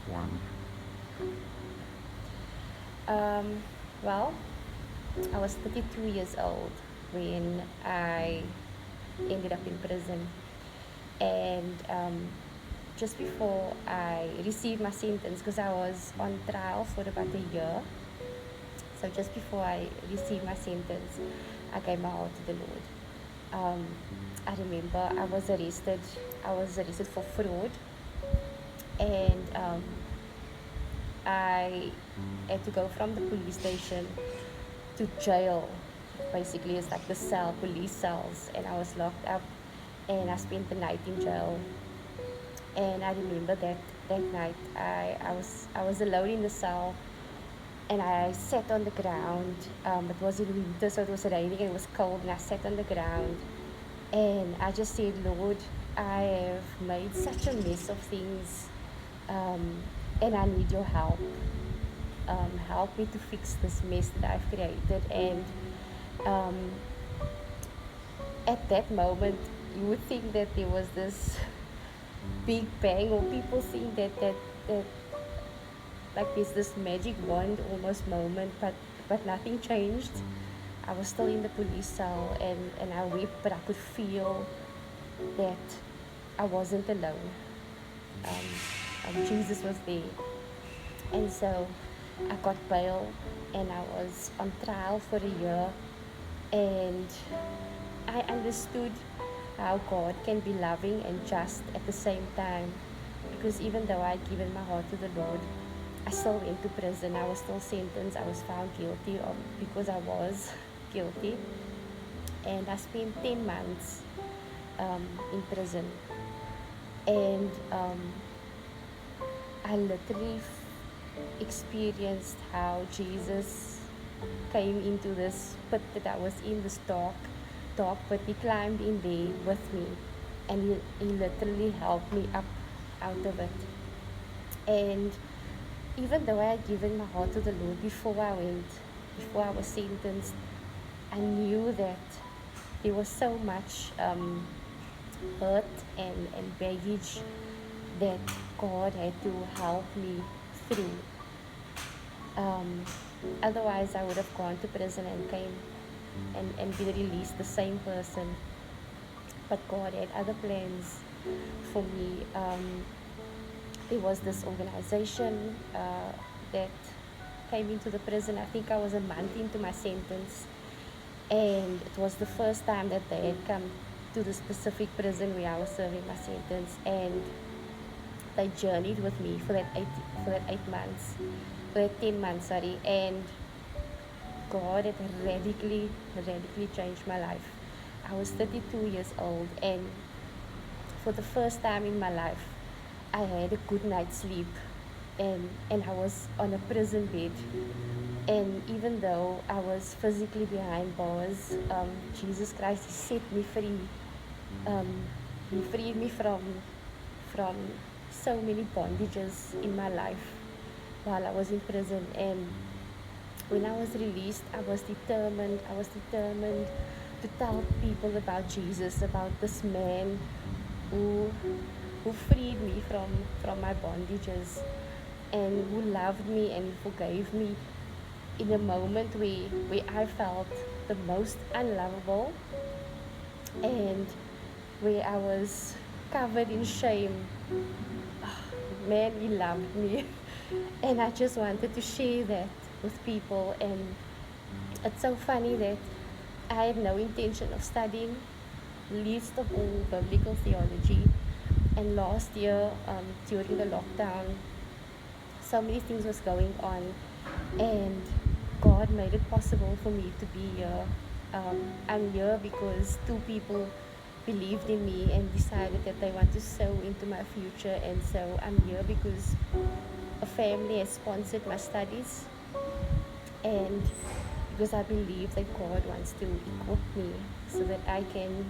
BTh1? Um, well, I was 32 years old when I ended up in prison. And just before I received my sentence, because I was on trial for about a year, so just before I received my sentence, I gave my heart to the Lord. Um, I remember I was arrested. I was arrested for fraud, and I had to go from the police station to jail. Basically, it's like the cell, police cells, and I was locked up, and I spent the night in jail. And I remember that night, I was alone in the cell, and I sat on the ground. It was in winter, so it was raining and it was cold, and I sat on the ground, and I just said, Lord, I have made such a mess of things, um, and I need your help. Help me to fix this mess that I've created. And um, at that moment, you would think that there was this big bang, or people think that like there's this magic wand almost moment, but nothing changed. I was still in the police cell, and I wept, but I could feel that I wasn't alone. Jesus was there. And so I got bail, and I was on trial for a year, and I understood how God can be loving and just at the same time. Because even though I'd given my heart to the Lord, I still went to prison. I was still sentenced. I was found guilty of, because I was guilty. And I spent 10 months in prison. And I literally experienced how Jesus came into this pit that I was in, this dark pit. He climbed in there with me, and he literally helped me up out of it. And even though I had given my heart to the Lord before I was sentenced, I knew that there was so much hurt and baggage that God had to help me through. Um, Otherwise, I would have gone to prison and came and been released the same person. But God had other plans for me. There was this organization that came into the prison. I think I was a month into my sentence, and it was the first time that they had come to the specific prison where I was serving my sentence, and they journeyed with me for that 8 months, for that 10 months, sorry, and God had radically changed my life. I was 32 years old, and for the first time in my life, I had a good night's sleep, and I was on a prison bed. And even though I was physically behind bars, Jesus Christ, He set me free. Um, he freed me from so many bondages in my life while I was in prison. And when I was released, I was determined to tell people about Jesus, about this man who who freed me from my bondages, and who loved me and forgave me in a moment where I felt the most unlovable, and where I was covered in shame. Man, He loved me. And I just wanted to share that with people. And it's so funny that I had no intention of studying, least of all biblical theology. And last year, during the lockdown, so many things was going on, and God made it possible for me to be here. I'm here because two people believed in me and decided that they want to sow into my future, and so I'm here because a family has sponsored my studies, and because I believe that God wants to equip me so that I can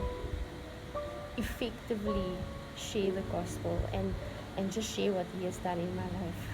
effectively share the gospel and just share what He has done in my life.